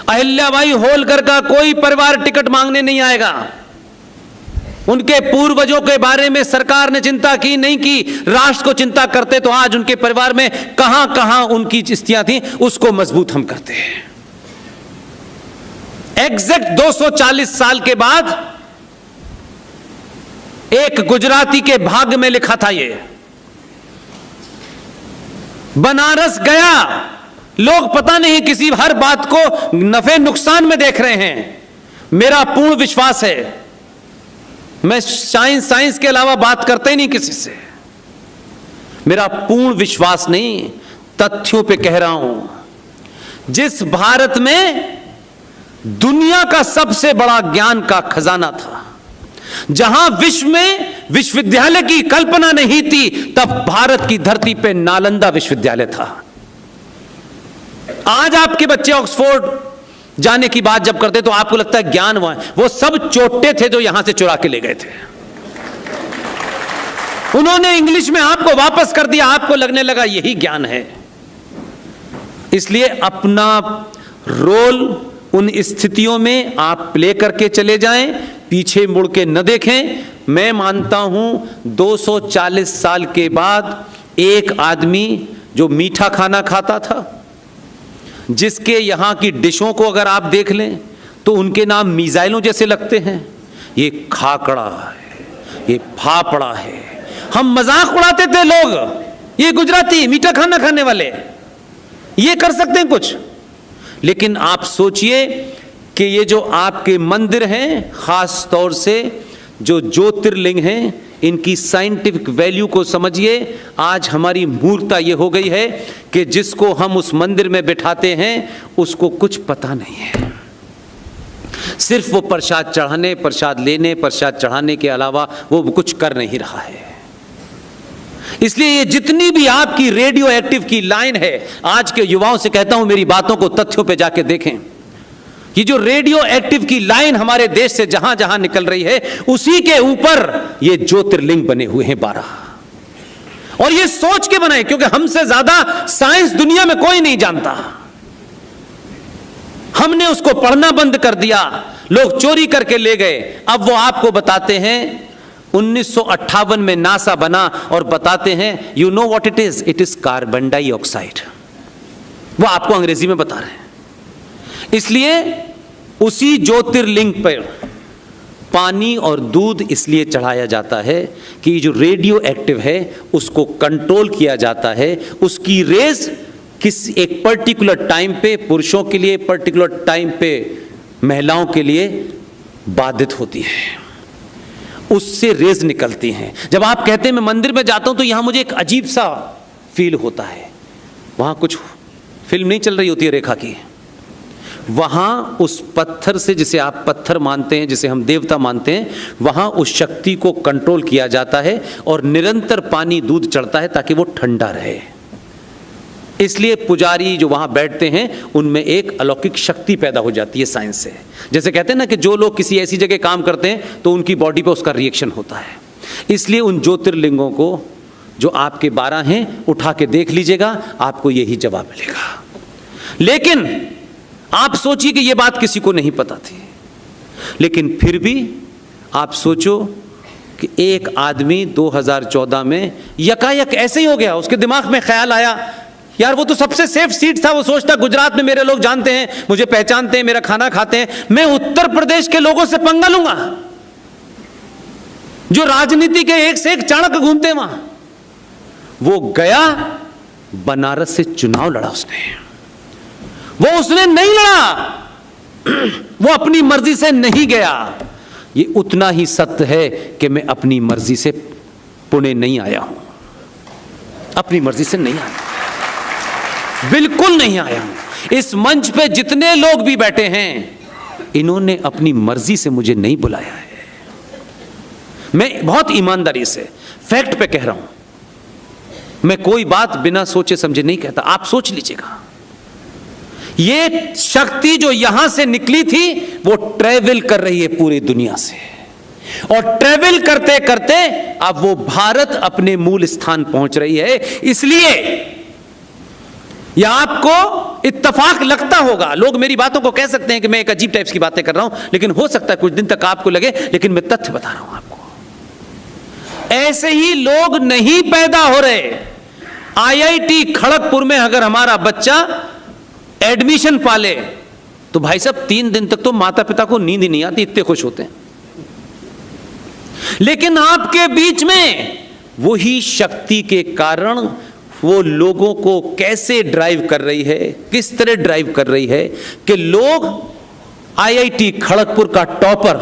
अहिल्याबाई होलकर का कोई परिवार टिकट मांगने नहीं आएगा। उनके पूर्वजों के बारे में सरकार ने चिंता की नहीं की, राष्ट्र को चिंता करते तो आज उनके परिवार में कहां कहां उनकी स्थितियां थी, उसको मजबूत हम करते हैं। एग्जैक्ट 240 साल के बाद एक गुजराती के भाग्य में लिखा था, ये बनारस गया, लोग पता नहीं किसी हर बात को नफे नुकसान में देख रहे हैं। मेरा पूर्ण विश्वास है, मैं साइंस के अलावा बात करते ही नहीं किसी से, मेरा पूर्ण विश्वास नहीं, तथ्यों पे कह रहा हूं। जिस भारत में दुनिया का सबसे बड़ा ज्ञान का खजाना था, जहां विश्व में विश्वविद्यालय की कल्पना नहीं थी, तब भारत की धरती पे नालंदा विश्वविद्यालय था। आज आपके बच्चे ऑक्सफोर्ड जाने की बात जब करते तो आपको लगता है ज्ञान वहां, वो सब चोटे थे जो यहां से चुरा के ले गए थे। उन्होंने इंग्लिश में आपको वापस कर दिया, आपको लगने लगा यही ज्ञान है। इसलिए अपना रोल उन स्थितियों में आप प्ले करके चले जाएं, पीछे मुड़ के न देखें। मैं मानता हूं 240 साल के बाद एक आदमी जो मीठा खाना खाता था, जिसके यहां की डिशों को अगर आप देख लें तो उनके नाम मिसाइलों जैसे लगते हैं। ये खाकड़ा है, ये फाफड़ा है, हम मजाक उड़ाते थे लोग, ये गुजराती मीठा खाना खाने वाले ये कर सकते हैं कुछ। लेकिन आप सोचिए कि ये जो आपके मंदिर हैं, खास तौर से जो ज्योतिर्लिंग हैं, इनकी साइंटिफिक वैल्यू को समझिए। आज हमारी मूर्खता ये हो गई है कि जिसको हम उस मंदिर में बिठाते हैं उसको कुछ पता नहीं है, सिर्फ वो प्रसाद चढ़ाने, प्रसाद लेने, प्रसाद चढ़ाने के अलावा वो कुछ कर नहीं रहा है। इसलिए ये जितनी भी आपकी रेडियो एक्टिव की लाइन है, आज के युवाओं से कहता हूं मेरी बातों को तथ्यों पे जाके देखें। ये जो रेडियो एक्टिव की लाइन हमारे देश से जहां जहां निकल रही है, उसी के ऊपर ये ज्योतिर्लिंग बने हुए हैं 12। और ये सोच के बनाए, क्योंकि हमसे ज्यादा साइंस दुनिया में कोई नहीं जानता। हमने उसको पढ़ना बंद कर दिया, लोग चोरी करके ले गए। अब वो आपको बताते हैं 1958 में नासा बना और बताते हैं you know what it is carbon dioxide. वो आपको अंग्रेजी में बता रहे हैं। इसलिए उसी ज्योतिर्लिंग पर पानी और दूध इसलिए चढ़ाया जाता है कि जो रेडियो एक्टिव है उसको कंट्रोल किया जाता है। उसकी रेज किस एक पर्टिकुलर टाइम पे पुरुषों के लिए, पर्टिकुलर टाइम पे महिलाओं के लिए बाधित होती है, उससे रेज निकलती हैं। जब आप कहते हैं मैं मंदिर में जाता हूं तो यहां मुझे एक अजीब सा फील होता है। वहां कुछ फिल्म नहीं चल रही होती है रेखा की, वहां उस पत्थर से, जिसे आप पत्थर मानते हैं, जिसे हम देवता मानते हैं, वहां उस शक्ति को कंट्रोल किया जाता है और निरंतर पानी दूध चढ़ता है ताकि वो ठंडा रहे। इसलिए पुजारी जो वहां बैठते हैं उनमें एक अलौकिक शक्ति पैदा हो जाती है साइंस से। जैसे कहते हैं ना कि जो लोग किसी ऐसी जगह काम करते हैं तो उनकी बॉडी पे उसका रिएक्शन होता है। इसलिए उन ज्योतिर्लिंगों को जो आपके 12 हैं उठा के देख लीजिएगा, आपको यही जवाब मिलेगा। लेकिन आप सोचिए कि यह बात किसी को नहीं पता थी, लेकिन फिर भी आप सोचो कि एक आदमी 2014 में यकायक ऐसे ही हो गया, उसके दिमाग में ख्याल आया यार वो तो सबसे सेफ सीट था, वो सोचता गुजरात में मेरे लोग जानते हैं, मुझे पहचानते हैं, मेरा खाना खाते हैं, मैं उत्तर प्रदेश के लोगों से पंगा लूंगा जो राजनीति के एक से एक चाणक्य घूमते हैं वहां। वो गया, बनारस से चुनाव लड़ा उसने नहीं लड़ा, वो अपनी मर्जी से नहीं गया। ये उतना ही सत्य है कि मैं अपनी मर्जी से पुणे नहीं आया हूं, अपनी मर्जी से नहीं आया, बिल्कुल नहीं आया हूं। इस मंच पे जितने लोग भी बैठे हैं, इन्होंने अपनी मर्जी से मुझे नहीं बुलाया है। मैं बहुत ईमानदारी से फैक्ट पे कह रहा हूं, मैं कोई बात बिना सोचे समझे नहीं कहता। आप सोच लीजिएगा, ये शक्ति जो यहां से निकली थी वो ट्रेवल कर रही है पूरी दुनिया से, और ट्रेवल करते करते अब वो भारत अपने मूल स्थान पहुंच रही है। इसलिए यह आपको इत्तफाक लगता होगा, लोग मेरी बातों को कह सकते हैं कि मैं एक अजीब टाइप्स की बातें कर रहा हूं, लेकिन हो सकता है कुछ दिन तक आपको लगे, लेकिन मैं तथ्य बता रहा हूं आपको। ऐसे ही लोग नहीं पैदा हो रहे। आईआईटी खड़गपुर में अगर हमारा बच्चा एडमिशन पाले तो भाई साहब 3 दिन तक तो माता पिता को नींद ही नहीं आती, इतने खुश होते हैं। लेकिन आपके बीच में वही शक्ति के कारण वो लोगों को कैसे ड्राइव कर रही है, किस तरह ड्राइव कर रही है कि लोग आईआईटी खड़गपुर का टॉपर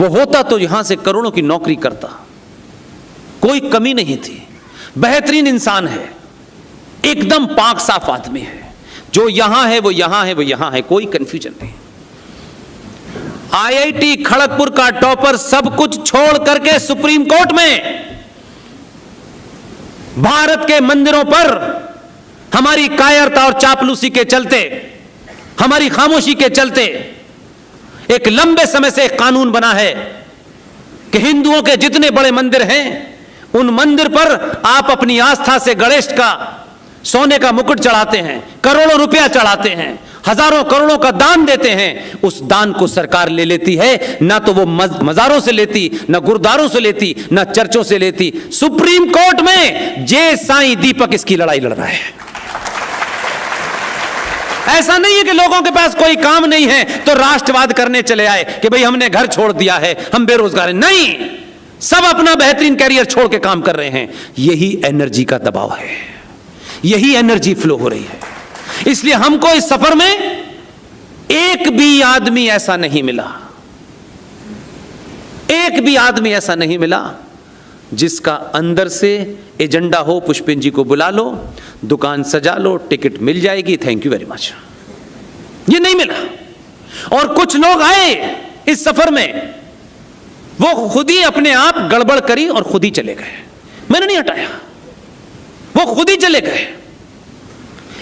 वो होता तो यहां से करोड़ों की नौकरी करता, कोई कमी नहीं थी, बेहतरीन इंसान है, एकदम पाक साफ आदमी है, जो यहां है वो यहां है, वो यहां है, कोई कंफ्यूजन नहीं। आईआईटी खड़गपुर का टॉपर सब कुछ छोड़ करके सुप्रीम कोर्ट में भारत के मंदिरों पर हमारी कायरता और चापलूसी के चलते, हमारी खामोशी के चलते एक लंबे समय से एक कानून बना है कि हिंदुओं के जितने बड़े मंदिर हैं उन मंदिर पर आप अपनी आस्था से गणेश का सोने का मुकुट चढ़ाते हैं, करोड़ों रुपया चढ़ाते हैं, हजारों करोड़ों का दान देते हैं, उस दान को सरकार ले लेती है। ना तो वो मजारों से लेती, ना गुरुद्वारों से लेती, ना चर्चों से लेती। सुप्रीम कोर्ट में जय साईं दीपक इसकी लड़ाई लड़ रहा है। ऐसा नहीं है कि लोगों के पास कोई काम नहीं है तो राष्ट्रवाद करने चले आए कि भाई हमने घर छोड़ दिया है, हम बेरोजगार हैं। नहीं, सब अपना बेहतरीन कैरियर छोड़ के काम कर रहे हैं। यही एनर्जी का दबाव है, यही एनर्जी फ्लो हो रही है। इसलिए हमको इस सफर में एक भी आदमी ऐसा नहीं मिला, एक भी आदमी ऐसा नहीं मिला जिसका अंदर से एजेंडा हो पुष्पिन जी को बुला लो, दुकान सजा लो, टिकट मिल जाएगी, थैंक यू वेरी मच। ये नहीं मिला। और कुछ लोग आए इस सफर में, वो खुद ही अपने आप गड़बड़ करी और खुद ही चले गए। मैंने नहीं हटाया, वो खुद ही चले गए।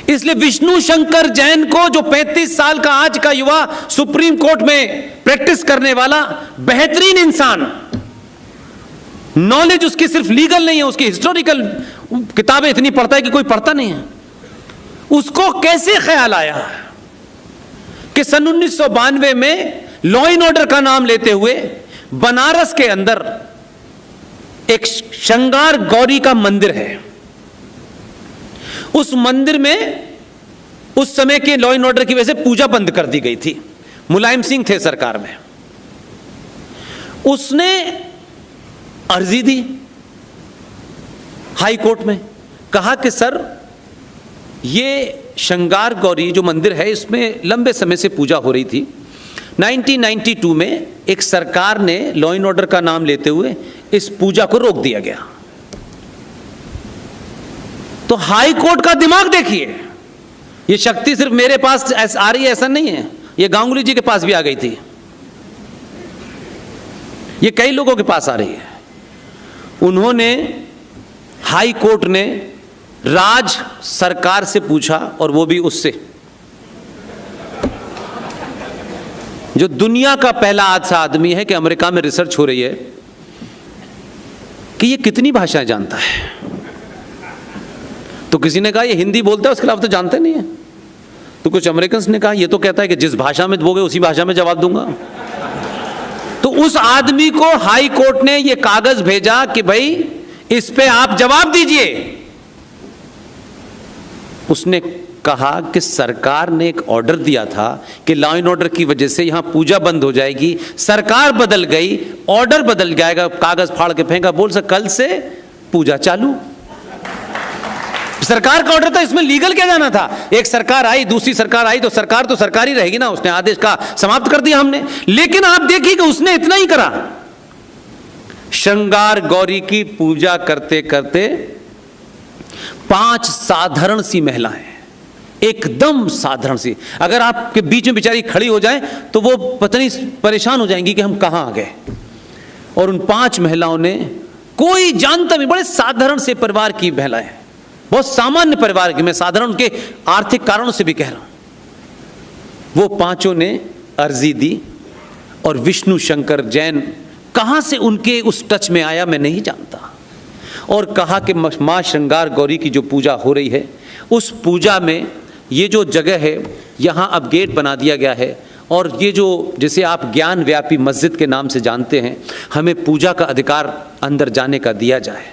इसलिए विष्णु शंकर जैन को, जो 35 साल का आज का युवा सुप्रीम कोर्ट में प्रैक्टिस करने वाला बेहतरीन इंसान, नॉलेज उसकी सिर्फ लीगल नहीं है, उसकी हिस्टोरिकल किताबें इतनी पढ़ता है कि कोई पढ़ता नहीं है, उसको कैसे ख्याल आया कि सन 1992 में लॉ एंड ऑर्डर का नाम लेते हुए बनारस के अंदर एक श्रृंगार गौरी का मंदिर है, उस मंदिर में उस समय के लॉ एंड ऑर्डर की वजह से पूजा बंद कर दी गई थी, मुलायम सिंह थे सरकार में, उसने अर्जी दी हाई कोर्ट में, कहा कि सर ये श्रृंगार गौरी जो मंदिर है इसमें लंबे समय से पूजा हो रही थी, 1992 में एक सरकार ने लॉ एंड ऑर्डर का नाम लेते हुए इस पूजा को रोक दिया गया। तो हाई कोर्ट का दिमाग देखिए, ये शक्ति सिर्फ मेरे पास आ रही है ऐसा नहीं है, ये गांगुली जी के पास भी आ गई थी, ये कई लोगों के पास आ रही है। उन्होंने, हाई कोर्ट ने राज सरकार से पूछा, और वो भी उससे जो दुनिया का पहला ऐसा आदमी है कि अमेरिका में रिसर्च हो रही है कि ये कितनी भाषाएं जानता है। तो किसी ने कहा ये हिंदी बोलता है, उसके अलावा तो जानते नहीं है। तो कुछ अमेरिकन्स ने कहा ये तो कहता है कि जिस भाषा में बोगे उसी भाषा में जवाब दूंगा। तो उस आदमी को हाई कोर्ट ने ये कागज भेजा कि भाई इस पे आप जवाब दीजिए। उसने कहा कि सरकार ने एक ऑर्डर दिया था कि लॉ एंड ऑर्डर की वजह से यहां पूजा बंद हो जाएगी, सरकार बदल गई, ऑर्डर बदल जाएगा, कागज फाड़ के फेंका, बोल सक कल से पूजा चालू। सरकार का ऑर्डर था, इसमें लीगल क्या जाना था। एक सरकार आई, दूसरी सरकार आई, तो सरकार तो सरकार ही रहेगी ना, उसने आदेश का समाप्त कर दिया हमने। लेकिन आप देखिए कि उसने इतना ही करा, श्रृंगार गौरी की पूजा करते करते 5 साधारण सी महिलाएं, एकदम साधारण सी, अगर आपके बीच में बेचारी खड़ी हो जाए तो वो पता नहीं परेशान हो जाएंगी कि हम कहां आ गए। और उन 5 महिलाओं ने, कोई जानता नहीं, बड़े साधारण से परिवार की महिलाएं, बहुत सामान्य परिवार की, मैं साधारण उनके आर्थिक कारणों से भी कह रहा हूं, वो 5 ने अर्जी दी। और विष्णु शंकर जैन कहां से उनके उस टच में आया मैं नहीं जानता। और कहा कि माँ श्रृंगार गौरी की जो पूजा हो रही है, उस पूजा में ये जो जगह है यहाँ अब गेट बना दिया गया है, और ये जो जिसे आप ज्ञान व्यापी मस्जिद के नाम से जानते हैं, हमें पूजा का अधिकार अंदर जाने का दिया जाए।